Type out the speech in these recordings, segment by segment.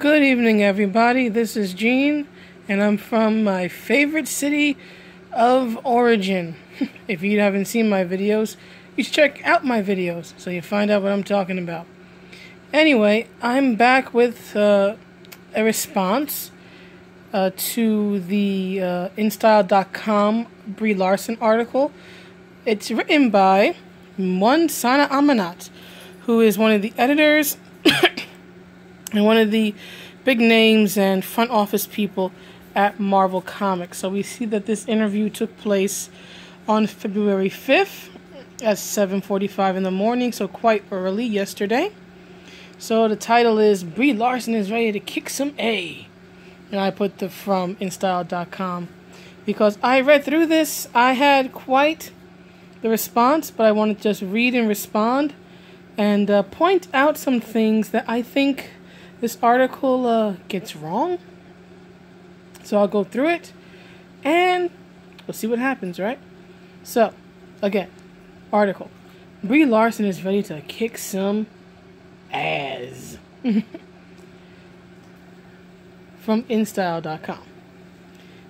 Good evening, everybody. This is Gene, and I'm from my favorite city of origin. If you haven't seen my videos, you should check out my videos so you find out what I'm talking about. Anyway, I'm back with a response to the INSTYLE.com Brie Larson article. It's written by one Sana Amanat, who is one of the editors and one of the big names and front office people at Marvel Comics. So we see that this interview took place on February 5th at 7:45 in the morning, so quite early yesterday. So the title is Brie Larson is ready to kick some A. And I put the from INSTYLE.com because I read through this. I had quite the response, but I want to just read and respond and point out some things that I think this article gets wrong. So I'll go through it and we'll see what happens, right? So, again, article. Brie Larson is ready to kick some ass. From INSTYLE.com.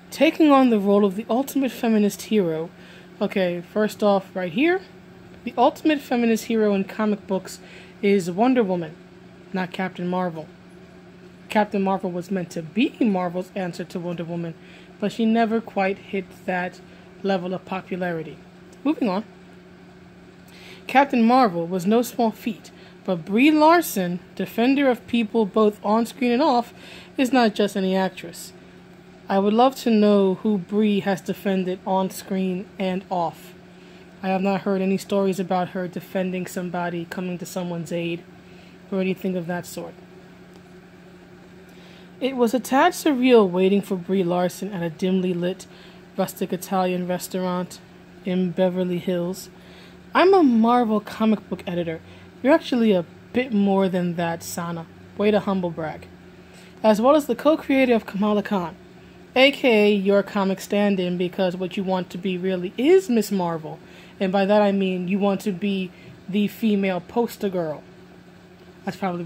Taking on the role of the ultimate feminist hero. Okay, first off, right here, the ultimate feminist hero in comic books is Wonder Woman, not Captain Marvel. Captain Marvel was meant to be Marvel's answer to Wonder Woman, but she never quite hit that level of popularity. Moving on. Captain Marvel was no small feat, but Brie Larson, defender of people both on screen and off, is not just any actress. I would love to know who Brie has defended on screen and off. I have not heard any stories about her defending somebody, coming to someone's aid, or anything of that sort. It was a tad surreal waiting for Brie Larson at a dimly lit, rustic Italian restaurant in Beverly Hills. I'm a Marvel comic book editor. You're actually a bit more than that, Sana. Way to humble brag. As well as the co-creator of Kamala Khan, aka your comic stand-in, because what you want to be really is Miss Marvel. And by that I mean you want to be the female poster girl. That's probably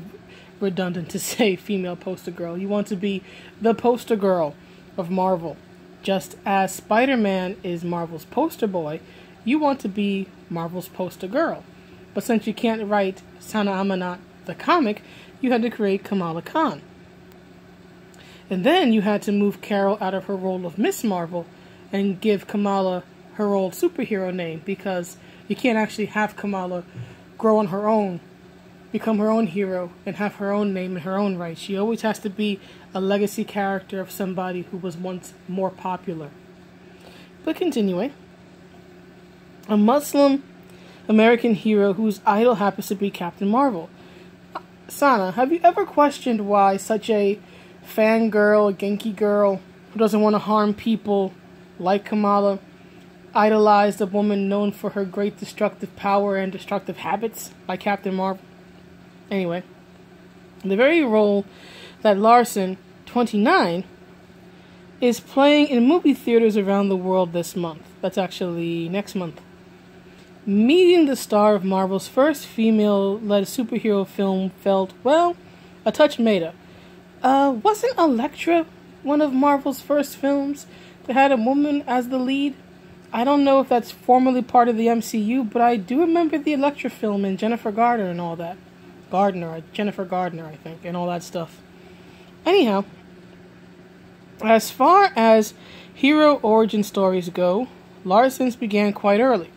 redundant to say female poster girl. You want to be the poster girl of Marvel. Just as Spider-Man is Marvel's poster boy, you want to be Marvel's poster girl. But since you can't write Sana Amanat the comic, you had to create Kamala Khan. And then you had to move Carol out of her role of Miss Marvel and give Kamala her old superhero name, because you can't actually have Kamala grow on her own, become her own hero, and have her own name in her own right. She always has to be a legacy character of somebody who was once more popular. But continuing, a Muslim American hero whose idol happens to be Captain Marvel. Sana, have you ever questioned why such a fangirl, a Genki girl, who doesn't want to harm people like Kamala, idolized a woman known for her great destructive power and destructive habits like Captain Marvel? Anyway, the very role that Larson, 29, is playing in movie theaters around the world this month. That's actually next month. Meeting the star of Marvel's first female-led superhero film felt, well, a touch meta. Wasn't Elektra one of Marvel's first films that had a woman as the lead? I don't know if that's formally part of the MCU, but I do remember the Elektra film and Jennifer Gardner and all that. Jennifer Gardner, I think, and all that stuff. Anyhow, as far as hero origin stories go, Larson's began quite early.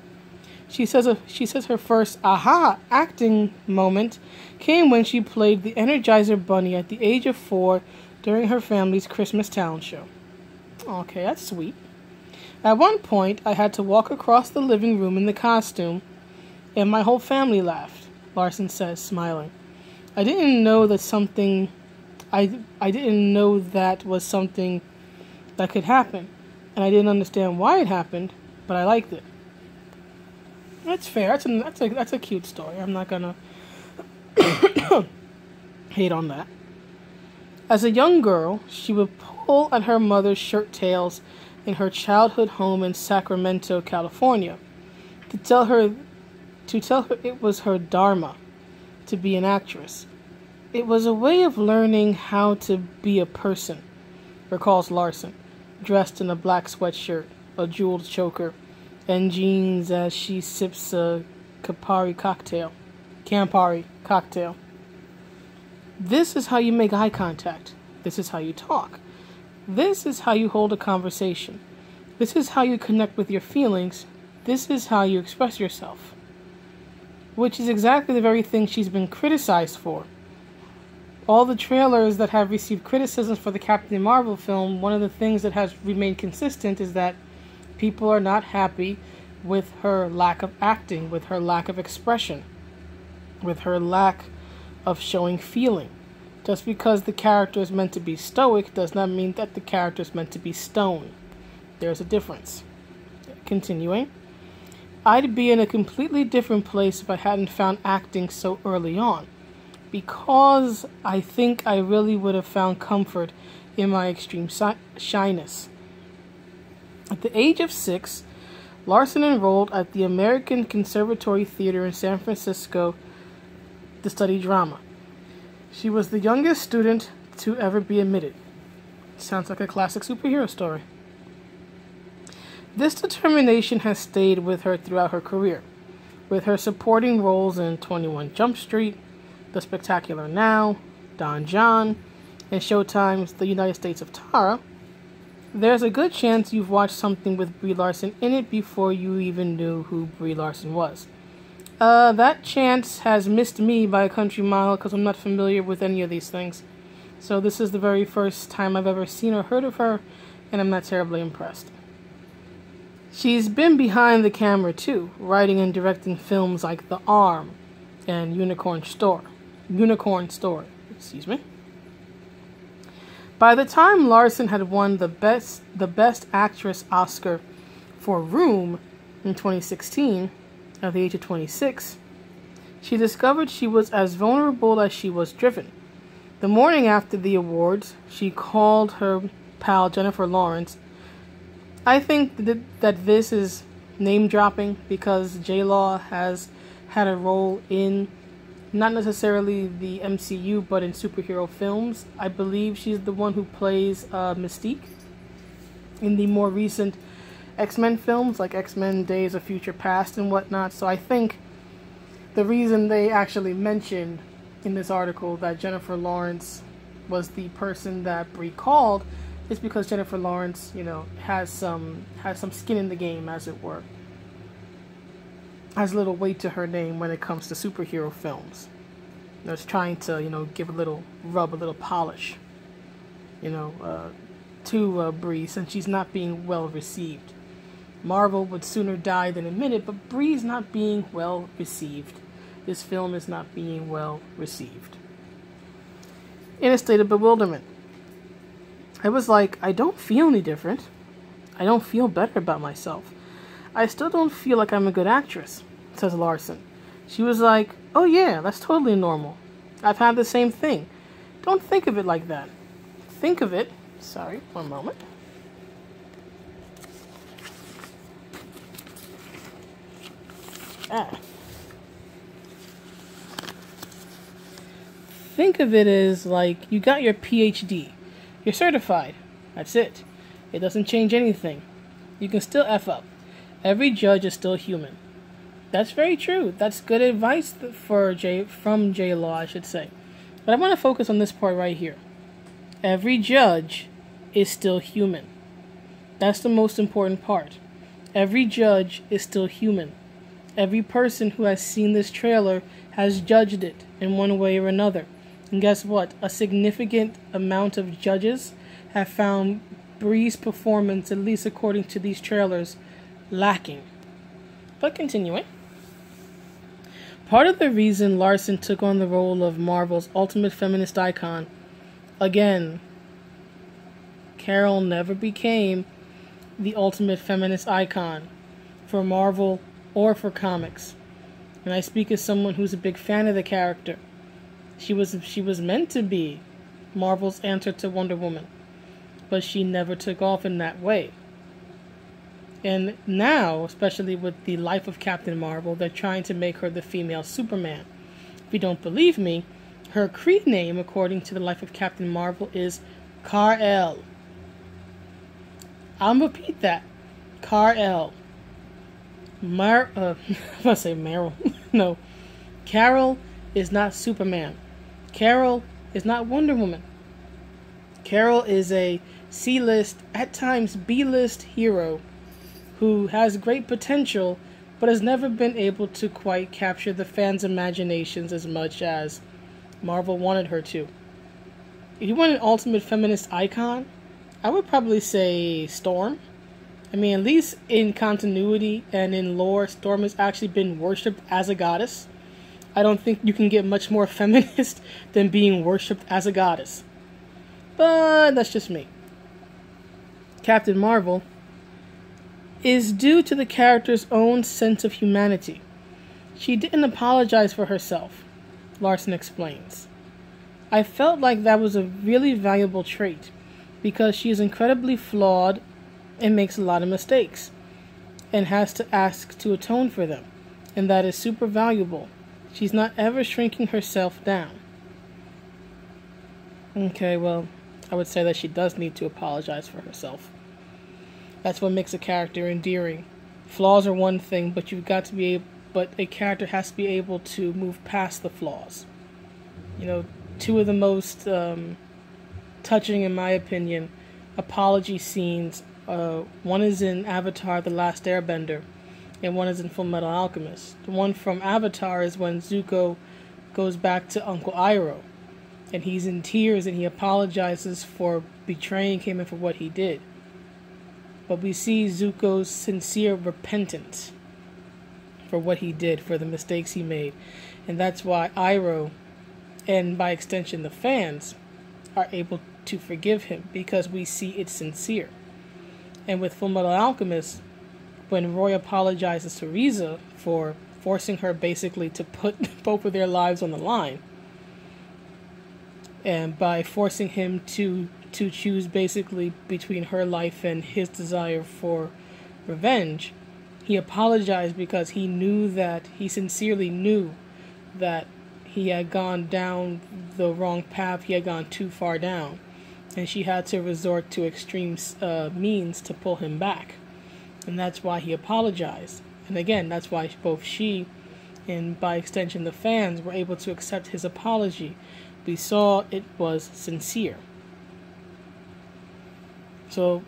She says her first aha acting moment came when she played the Energizer Bunny at the age of 4 during her family's Christmas talent show. Okay, that's sweet. At one point, I had to walk across the living room in the costume, and my whole family laughed, Larson says, smiling. I didn't know that was something that could happen, and I didn't understand why it happened, but I liked it. That's fair. That's a cute story. I'm not gonna hate on that. As a young girl, she would pull at her mother's shirt tails in her childhood home in Sacramento, California, to tell her it was her dharma to be an actress. It was a way of learning how to be a person, recalls Larson, dressed in a black sweatshirt, a jeweled choker, and jeans as she sips a Campari cocktail. This is how you make eye contact. This is how you talk. This is how you hold a conversation. This is how you connect with your feelings. This is how you express yourself. Which is exactly the very thing she's been criticized for. All the trailers that have received criticisms for the Captain Marvel film, one of the things that has remained consistent is that people are not happy with her lack of acting, with her lack of expression, with her lack of showing feeling. Just because the character is meant to be stoic does not mean that the character is meant to be stone. There's a difference. Continuing. I'd be in a completely different place if I hadn't found acting so early on, because I think I really would have found comfort in my extreme shyness. At the age of 6, Larson enrolled at the American Conservatory Theater in San Francisco to study drama. She was the youngest student to ever be admitted. Sounds like a classic superhero story. This determination has stayed with her throughout her career, with her supporting roles in 21 Jump Street, The Spectacular Now, Don John, and Showtime's The United States of Tara. There's a good chance you've watched something with Brie Larson in it before you even knew who Brie Larson was. That chance has missed me by a country mile because I'm not familiar with any of these things. So this is the very first time I've ever seen or heard of her, and I'm not terribly impressed. She's been behind the camera too, writing and directing films like The Arm and Unicorn Store. By the time Larson had won the Best Actress Oscar for Room in 2016, at the age of 26, she discovered she was as vulnerable as she was driven. The morning after the awards, she called her pal Jennifer Lawrence. I think that this is name-dropping because J-Law has had a role in not necessarily the MCU, but in superhero films. I believe she's the one who plays Mystique in the more recent X-Men films, like X-Men Days of Future Past and whatnot. So I think the reason they actually mentioned in this article that Jennifer Lawrence was the person that Brie called is because Jennifer Lawrence, has some skin in the game, as it were. Has a little weight to her name when it comes to superhero films. It's trying to, give a little polish, to Brie, since she's not being well received. Marvel would sooner die than admit it, but Brie's not being well received. This film is not being well received. In a state of bewilderment, I was like, I don't feel any different. I don't feel better about myself. I still don't feel like I'm a good actress, says Larson. She was like, oh yeah, that's totally normal. I've had the same thing. Don't think of it like that. Think of it. Sorry, one moment. Think of it as like you got your PhD. You're certified. That's it. It doesn't change anything. You can still F up. Every judge is still human. That's very true. That's good advice from J-Law, I should say. But I want to focus on this part right here. Every judge is still human. That's the most important part. Every judge is still human. Every person who has seen this trailer has judged it in one way or another. And guess what? A significant amount of judges have found Brie's performance, at least according to these trailers, lacking. But continuing. Part of the reason Larson took on the role of Marvel's ultimate feminist icon, again, Carol never became the ultimate feminist icon for Marvel or for comics. And I speak as someone who's a big fan of the character. She was meant to be Marvel's answer to Wonder Woman, but she never took off in that way. And now, especially with the life of Captain Marvel, they're trying to make her the female Superman. If you don't believe me, Her Cree name, according to the Life of Captain Marvel, is Kar-El. I'll repeat that. Kar-El. I'm going to say Meryl. No. Carol is not Superman. Carol is not Wonder Woman. Carol is a C-list, at times B-list hero who has great potential but has never been able to quite capture the fans' imaginations as much as Marvel wanted her to. If you want an ultimate feminist icon, I would probably say Storm. I mean, at least in continuity and in lore, Storm has actually been worshipped as a goddess. I don't think you can get much more feminist than being worshipped as a goddess. But that's just me. Captain Marvel is due to the character's own sense of humanity. She didn't apologize for herself, Larson explains. I felt like that was a really valuable trait because she is incredibly flawed and makes a lot of mistakes and has to ask to atone for them, and that is super valuable. She's not ever shrinking herself down. Okay, well, I would say that she does need to apologize for herself. That's what makes a character endearing. Flaws are one thing, but a character has to be able to move past the flaws. You know, two of the most touching, in my opinion, apology scenes. One is in Avatar: The Last Airbender, and one is in Fullmetal Alchemist. The one from Avatar is when Zuko goes back to Uncle Iroh, and he's in tears and he apologizes for betraying him and for what he did. But we see Zuko's sincere repentance for what he did, for the mistakes he made. And that's why Iroh, and by extension the fans, are able to forgive him, because we see it's sincere. And with Fullmetal Alchemist, when Roy apologizes to Riza for forcing her basically to put both of their lives on the line, and by forcing him to choose basically between her life and his desire for revenge, he apologized because he sincerely knew that he had gone down the wrong path, he had gone too far down, and she had to resort to extreme means to pull him back. And that's why he apologized. And again, that's why both she and by extension the fans were able to accept his apology. We saw it was sincere. So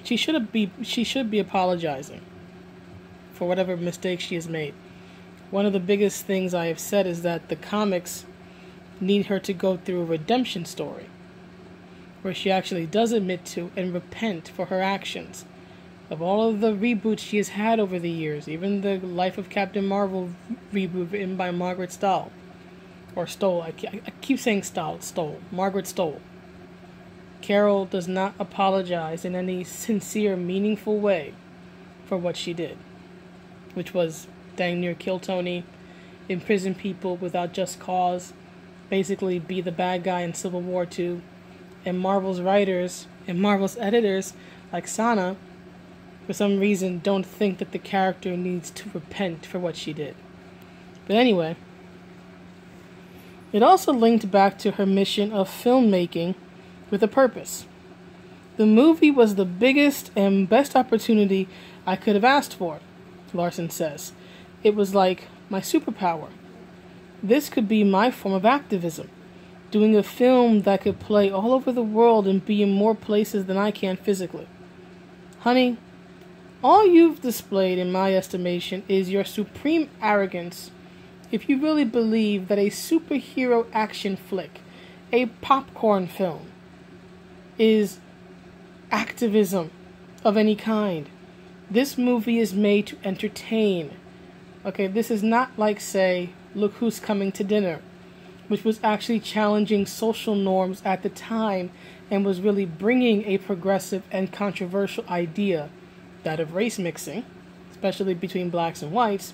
she should be apologizing for whatever mistakes she has made. One of the biggest things I have said is that the comics need her to go through a redemption story where she actually does admit to and repent for her actions. Of all of the reboots she has had over the years, even the Life of Captain Marvel reboot written by Margaret Stohl, or Stoll, I keep saying Stoll, Margaret Stoll. Carol does not apologize in any sincere, meaningful way for what she did, which was dang near kill Tony, imprison people without just cause, basically be the bad guy in Civil War II, and Marvel's writers and Marvel's editors, like Sana, for some reason don't think that the character needs to repent for what she did. But anyway, it also linked back to her mission of filmmaking with a purpose. The movie was the biggest and best opportunity I could have asked for, Larson says. It was like my superpower. This could be my form of activism, doing a film that could play all over the world and be in more places than I can physically. Honey, all you've displayed, in my estimation, is your supreme arrogance if you really believe that a superhero action flick, a popcorn film, is activism of any kind. This movie is made to entertain. Okay, this is not like, say, Look Who's Coming to Dinner, which was actually challenging social norms at the time and was really bringing a progressive and controversial idea, that of race mixing, especially between blacks and whites,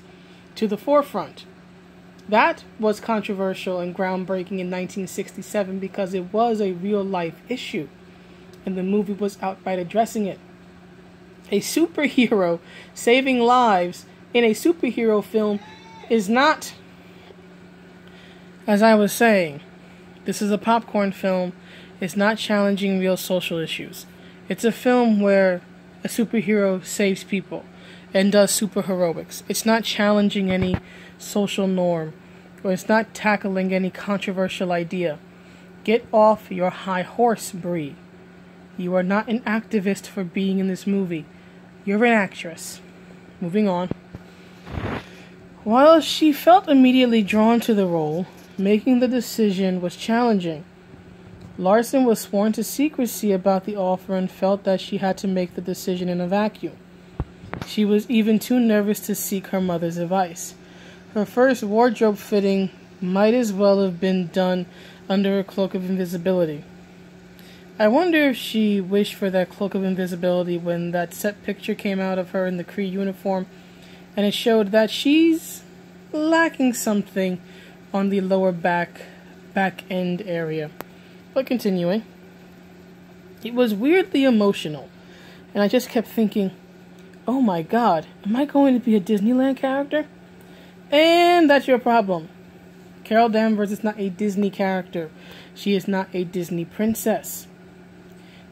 to the forefront. That was controversial and groundbreaking in 1967 because it was a real-life issue, and the movie was outright addressing it. A superhero saving lives in a superhero film is not, as I was saying, This is a popcorn film. It's not challenging real social issues. It's a film where a superhero saves people and does superheroics. It's not challenging any social norm, or it's not tackling any controversial idea. Get off your high horse, Brie. You are not an activist for being in this movie. You're an actress. Moving on. While she felt immediately drawn to the role, making the decision was challenging. Larson was sworn to secrecy about the offer and felt that she had to make the decision in a vacuum. She was even too nervous to seek her mother's advice. Her first wardrobe fitting might as well have been done under a cloak of invisibility. I wonder if she wished for that cloak of invisibility when that set picture came out of her in the Kree uniform, and it showed that she's lacking something on the lower back end area. But continuing, it was weirdly emotional, and I just kept thinking, oh my god, am I going to be a Disneyland character? And that's your problem. Carol Danvers is not a Disney character. She is not a Disney princess.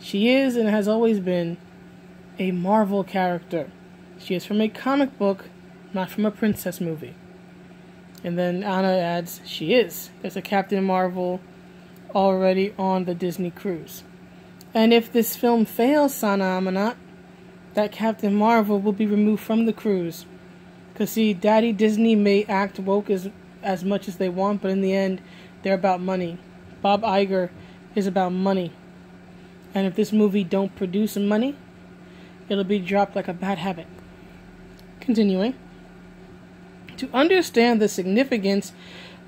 She is, and has always been, a Marvel character. She is from a comic book, not from a princess movie. And then Anna adds, she is. There's a Captain Marvel already on the Disney cruise. And if this film fails, Sana Amanat, that Captain Marvel will be removed from the cruise. Because see, Daddy Disney may act woke as much as they want, but in the end, they're about money. Bob Iger is about money. And if this movie don't produce money, it'll be dropped like a bad habit. Continuing. To understand the significance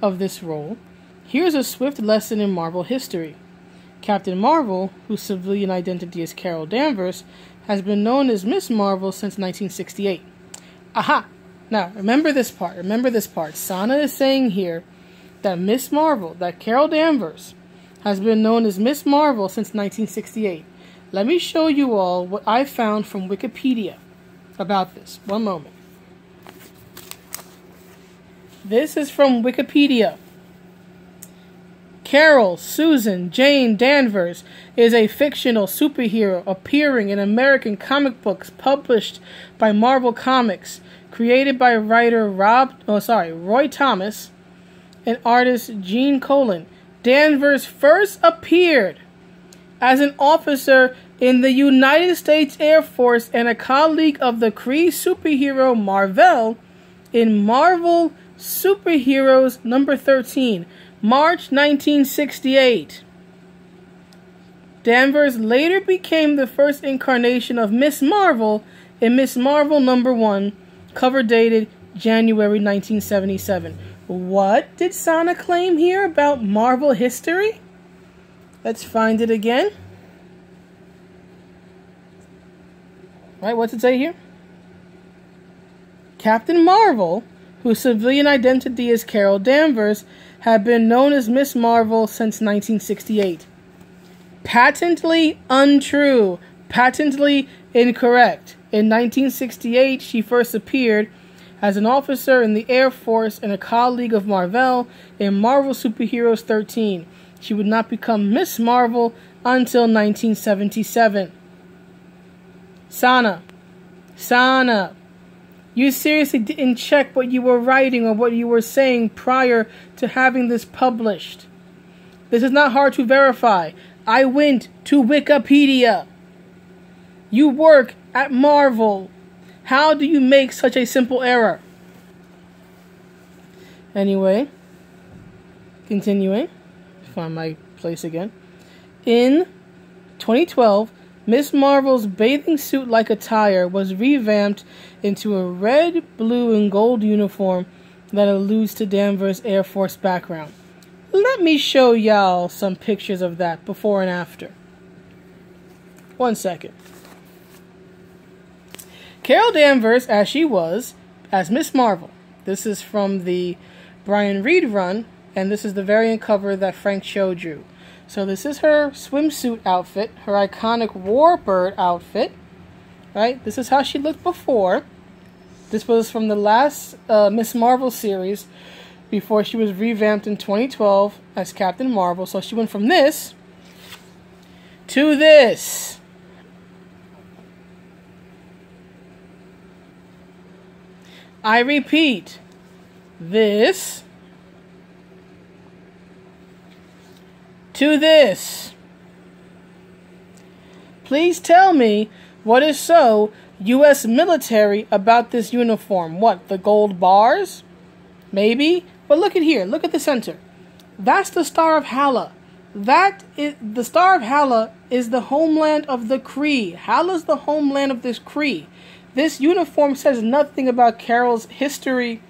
of this role, here's a swift lesson in Marvel history. Captain Marvel, whose civilian identity is Carol Danvers, has been known as Miss Marvel since 1968. Aha! Now, remember this part. Sana is saying here that Miss Marvel, that Carol Danvers, has been known as Miss Marvel since 1968. Let me show you all what I found from Wikipedia about this. One moment. This is from Wikipedia. Carol Susan Jane Danvers is a fictional superhero appearing in American comic books published by Marvel Comics, created by writer Roy Thomas and artist Gene Colan. Danvers first appeared as an officer in the United States Air Force and a colleague of the Kree superhero Mar-Vell in Marvel Superheroes number 13, March 1968. Danvers later became the first incarnation of Miss Marvel in Miss Marvel number 1, cover dated January 1977. What did Sana claim here about Marvel history? Let's find it again. Right, what's it say here? Captain Marvel, whose civilian identity is Carol Danvers, had been known as Miss Marvel since 1968. Patently untrue. Patently incorrect. In 1968, she first appeared as an officer in the Air Force and a colleague of Mar-Vell in Marvel Superheroes 13. She would not become Miss Marvel until 1977. Sana, you seriously didn't check what you were writing or what you were saying prior to having this published. This is not hard to verify. I went to Wikipedia. You work at Marvel. How do you make such a simple error? Anyway, continuing. Find my place again. In 2012, Miss Marvel's bathing suit-like attire was revamped into a red, blue, and gold uniform that alludes to Danvers' Air Force background. Let me show y'all some pictures of that before and after. 1 second. Carol Danvers, as she was, as Miss Marvel. This is from the Brian Reed run, and this is the variant cover that Frank Cho drew. So this is her swimsuit outfit, her iconic warbird outfit, right? This is how she looked before. This was from the last Miss Marvel series, before she was revamped in 2012 as Captain Marvel. So she went from this to this. I repeat, this to this. Please tell me what is so U.S. military about this uniform. What, the gold bars? Maybe. But look at here. Look at the center. That's the Star of Hala. The Star of Hala is the homeland of the Kree. Hala's the homeland of this Kree. This uniform says nothing about Carol's history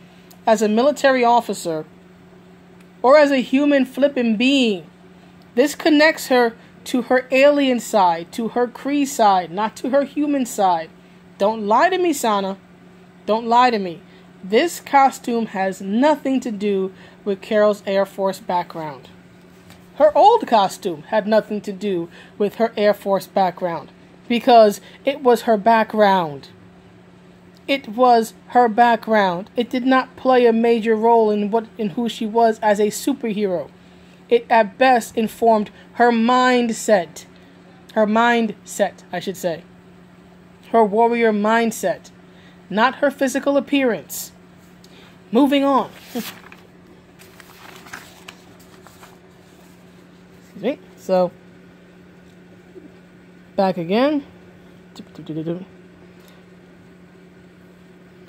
as a military officer or as a human flippin' being. This connects her to her alien side, to her Kree side, not to her human side. Don't lie to me, Sana. Don't lie to me. This costume has nothing to do with Carol's Air Force background. Her old costume had nothing to do with her Air Force background because it was her background. It was her background. It did not play a major role in who she was as a superhero. It at best informed her mindset. Her mindset, I should say. Her warrior mindset. Not her physical appearance. Moving on. Excuse me. So, back again.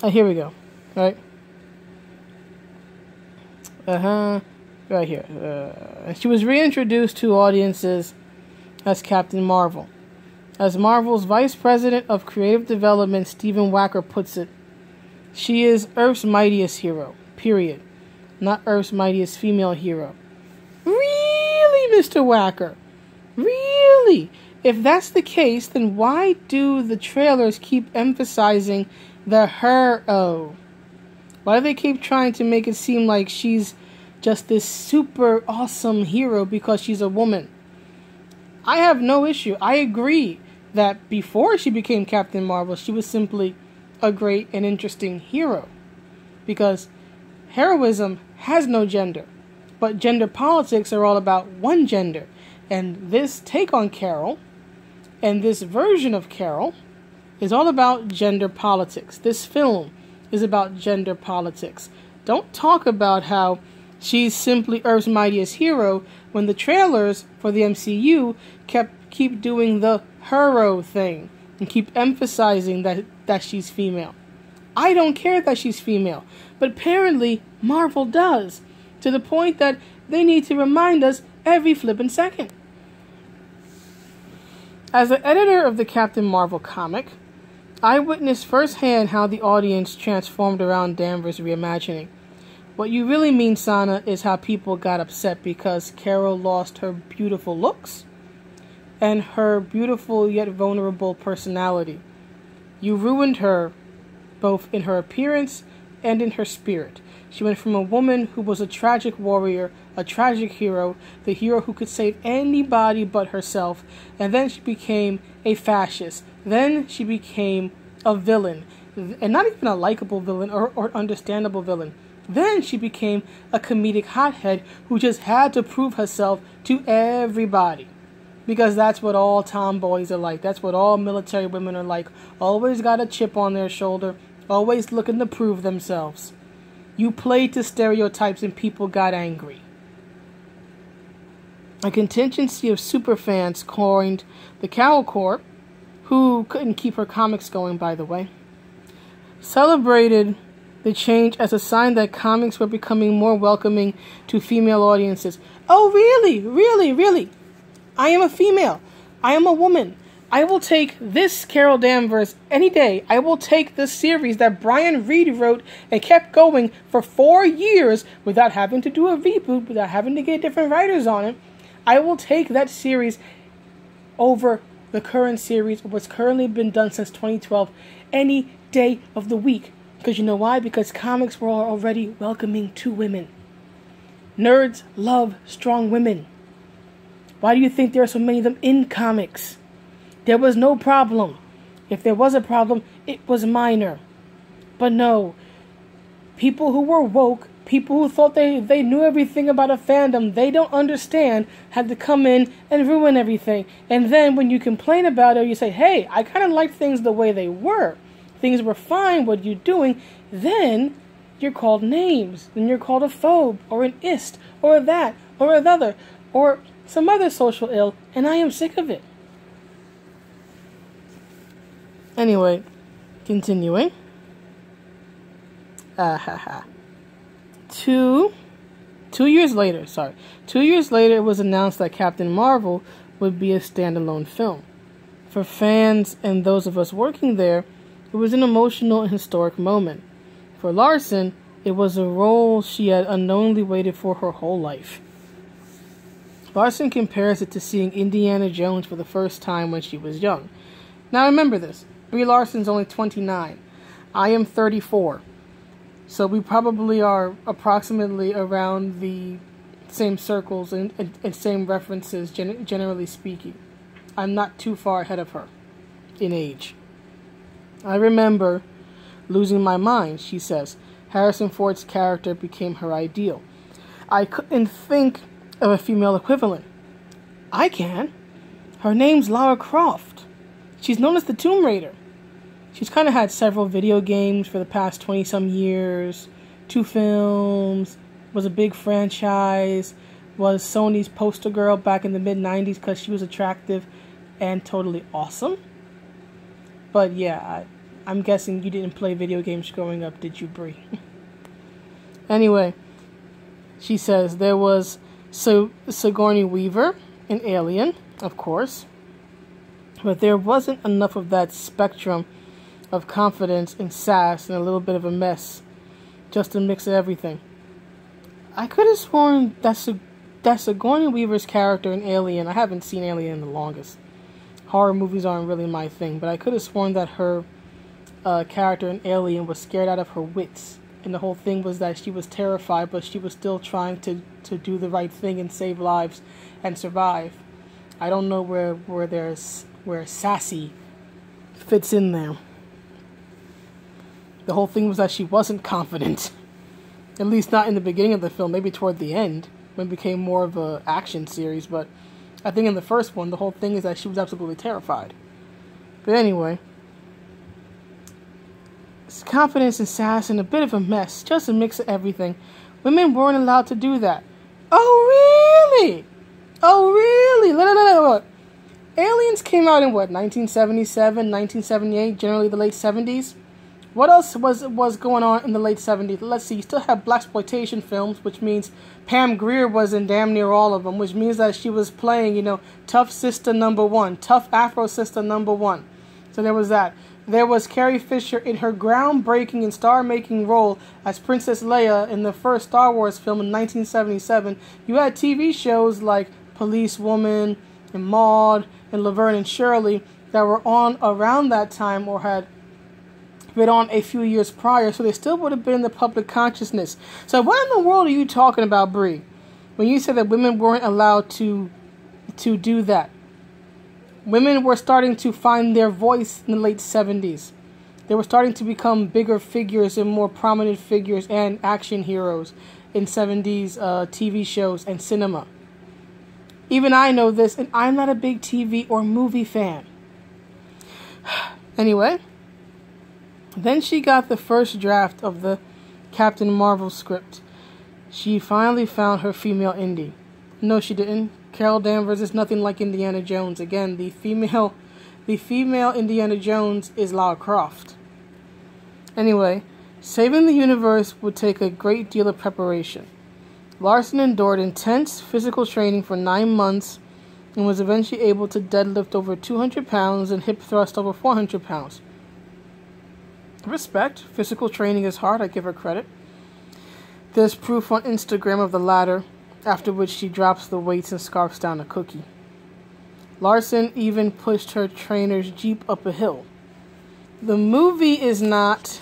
Here we go. Right? Right here. She was reintroduced to audiences as Captain Marvel. As Marvel's Vice President of Creative Development, Stephen Wacker puts it, she is Earth's mightiest hero. Period. Not Earth's mightiest female hero. Really, Mr. Wacker? Really? If that's the case, then why do the trailers keep emphasizing the her-oh? Why do they keep trying to make it seem like she's just this super awesome hero because she's a woman? I have no issue. I agree that before she became Captain Marvel, she was simply a great and interesting hero. Because heroism has no gender. But gender politics are all about one gender. And this take on Carol, and this version of Carol, is all about gender politics. This film is about gender politics. Don't talk about how she's simply Earth's mightiest hero when the trailers for the MCU keep doing the hero thing and keep emphasizing that she's female. I don't care that she's female, but apparently Marvel does, to the point that they need to remind us every flippin' second. As the editor of the Captain Marvel comic, I witnessed firsthand how the audience transformed around Danvers' reimagining. What you really mean, Sana, is how people got upset because Carol lost her beautiful looks and her beautiful yet vulnerable personality. You ruined her, both in her appearance and in her spirit. She went from a woman who was a tragic warrior, a tragic hero, the hero who could save anybody but herself, and then she became a fascist. Then she became a villain, and not even a likable villain or understandable villain. Then she became a comedic hothead who just had to prove herself to everybody. Because that's what all tomboys are like. That's what all military women are like. Always got a chip on their shoulder. Always looking to prove themselves. You played to stereotypes and people got angry. A contingency of superfans coined the Carol Corps, who couldn't keep her comics going, by the way, celebrated the change as a sign that comics were becoming more welcoming to female audiences. Oh, really? Really? Really? I am a female. I am a woman. I will take this Carol Danvers any day. I will take the series that Brian Reed wrote and kept going for 4 years without having to do a reboot, without having to get different writers on it. I will take that series over the current series, what's currently been done since 2012, any day of the week. Because you know why? Because comics were already welcoming to women. Nerds love strong women. Why do you think there are so many of them in comics? There was no problem. If there was a problem, it was minor. But no, people who were woke People who thought they knew everything about a fandom they don't understand had to come in and ruin everything. And then when you complain about it, you say, hey, I kind of like things the way they were. Things were fine, what you're doing. Then you're called names. Then you're called a phobe or an ist or that or another or some other social ill. And I am sick of it. Anyway, continuing. 2 years later, it was announced that Captain Marvel would be a standalone film. For fans and those of us working there, it was an emotional and historic moment. For Larson, it was a role she had unknowingly waited for her whole life. Larson compares it to seeing Indiana Jones for the first time when she was young. Now remember this, Brie Larson's only 29. I am 34. So we probably are approximately around the same circles and same references, generally speaking. I'm not too far ahead of her in age. I remember losing my mind, she says. Harrison Ford's character became her ideal. I couldn't think of a female equivalent. I can. Her name's Lara Croft. She's known as the Tomb Raider. She's kind of had several video games for the past 20-some years, 2 films, was a big franchise, was Sony's poster girl back in the mid-90s because she was attractive and totally awesome. But yeah, I'm guessing you didn't play video games growing up, did you, Brie? Anyway, she says there was Sigourney Weaver in Alien, of course, but there wasn't enough of that spectrum of confidence and sass and a little bit of a mess, just a mix of everything. I could have sworn that Sigourney Weaver's character in Alien, I haven't seen Alien in the longest. Horror movies aren't really my thing, but I could have sworn that her character in Alien was scared out of her wits. And the whole thing was that she was terrified, but she was still trying to do the right thing and save lives and survive. I don't know where sassy fits in there. The whole thing was that she wasn't confident. At least not in the beginning of the film, maybe toward the end, when it became more of an action series. But I think in the first one, the whole thing is that she was absolutely terrified. But anyway, it's confidence and sass and a bit of a mess, just a mix of everything. Women weren't allowed to do that. Oh, really? Oh, really? Look. Aliens came out in what, 1977, 1978, generally the late 70s? What else was going on in the late 70s? Let's see, you still have blaxploitation films, which means Pam Grier was in damn near all of them, which means that she was playing, tough sister number 1, tough Afro sister number 1. So there was that. There was Carrie Fisher in her groundbreaking and star-making role as Princess Leia in the first Star Wars film in 1977. You had TV shows like Police Woman and Maude and Laverne and Shirley that were on around that time or had been on a few years prior, so they still would have been in the public consciousness. So what in the world are you talking about, Brie, when you said that women weren't allowed to do that? Women were starting to find their voice in the late 70s. They were starting to become bigger figures and more prominent figures and action heroes in 70s TV shows and cinema. Even I know this, and I'm not a big TV or movie fan. Anyway, then she got the first draft of the Captain Marvel script. She finally found her female Indy. No, she didn't. Carol Danvers is nothing like Indiana Jones. Again, the female Indiana Jones is Lara Croft. Anyway, saving the universe would take a great deal of preparation. Larson endured intense physical training for 9 months and was eventually able to deadlift over 200 pounds and hip thrust over 400 pounds. Respect. Physical training is hard. I give her credit. There's proof on Instagram of the latter, after which she drops the weights and scarfs down a cookie. Larson even pushed her trainer's Jeep up a hill. The movie is not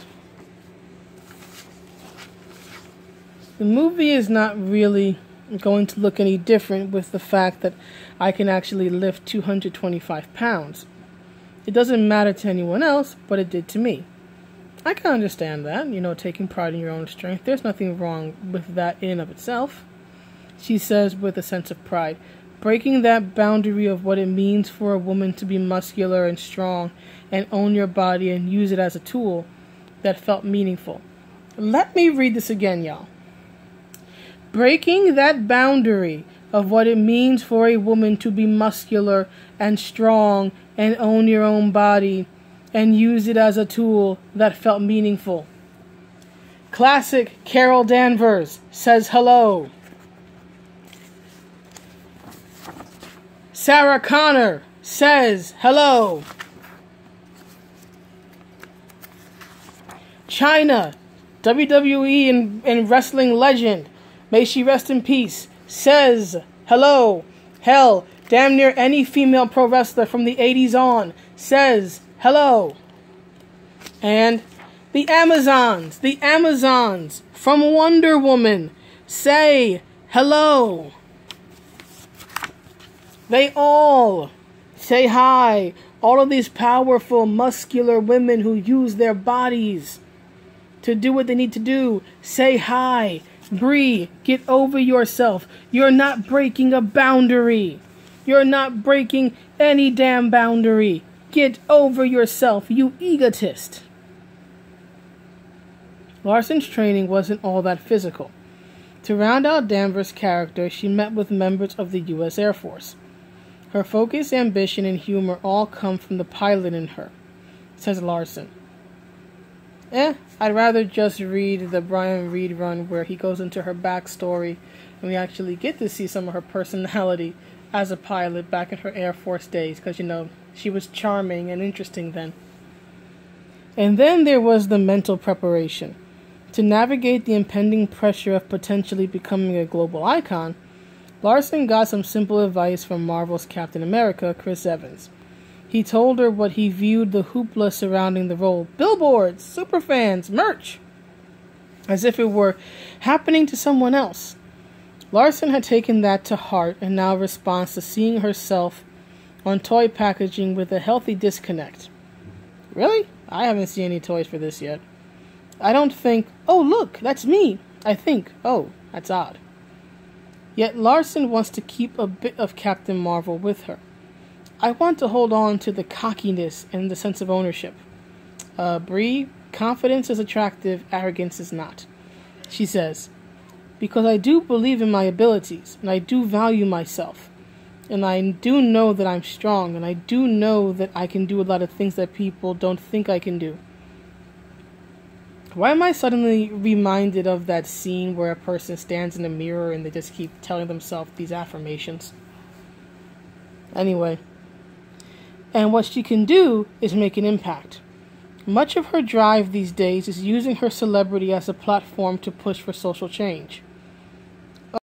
really going to look any different with the fact that I can actually lift 225 pounds. It doesn't matter to anyone else, but it did to me. I can understand that, taking pride in your own strength. There's nothing wrong with that in and of itself. She says with a sense of pride, breaking that boundary of what it means for a woman to be muscular and strong and own your body and use it as a tool that felt meaningful. Let me read this again, y'all. Breaking that boundary of what it means for a woman to be muscular and strong and own your own body and use it as a tool that felt meaningful. Classic Carol Danvers says hello. Sarah Connor says hello. Chyna, WWE and wrestling legend, may she rest in peace, says hello. Hell, damn near any female pro wrestler from the 80s on says hello. And the Amazons from Wonder Woman say hello. They all say hi. All of these powerful, muscular women who use their bodies to do what they need to do say hi. Brie, get over yourself. You're not breaking a boundary. You're not breaking any damn boundary. Get over yourself, you egotist. Larson's training wasn't all that physical. To round out Danvers' character, she met with members of the U.S. Air Force. Her focus, ambition, and humor all come from the pilot in her, says Larson. I'd rather just read the Brian Reed run where he goes into her backstory and we actually get to see some of her personality as a pilot back in her Air Force days, because, she was charming and interesting then. And then there was the mental preparation. To navigate the impending pressure of potentially becoming a global icon, Larson got some simple advice from Marvel's Captain America, Chris Evans. He told her what he viewed the hoopla surrounding the role, billboards, superfans, merch, as if it were happening to someone else. Larson had taken that to heart and now responds to seeing herself on toy packaging with a healthy disconnect. Really? I haven't seen any toys for this yet. I don't think, oh look, that's me. I think, oh, that's odd. Yet Larson wants to keep a bit of Captain Marvel with her. I want to hold on to the cockiness and the sense of ownership. Brie, confidence is attractive, arrogance is not. She says, because I do believe in my abilities, and I do value myself. And I do know that I'm strong, and I do know that I can do a lot of things that people don't think I can do. Why am I suddenly reminded of that scene where a person stands in a mirror and they just keep telling themselves these affirmations? Anyway. And what she can do is make an impact. Much of her drive these days is using her celebrity as a platform to push for social change.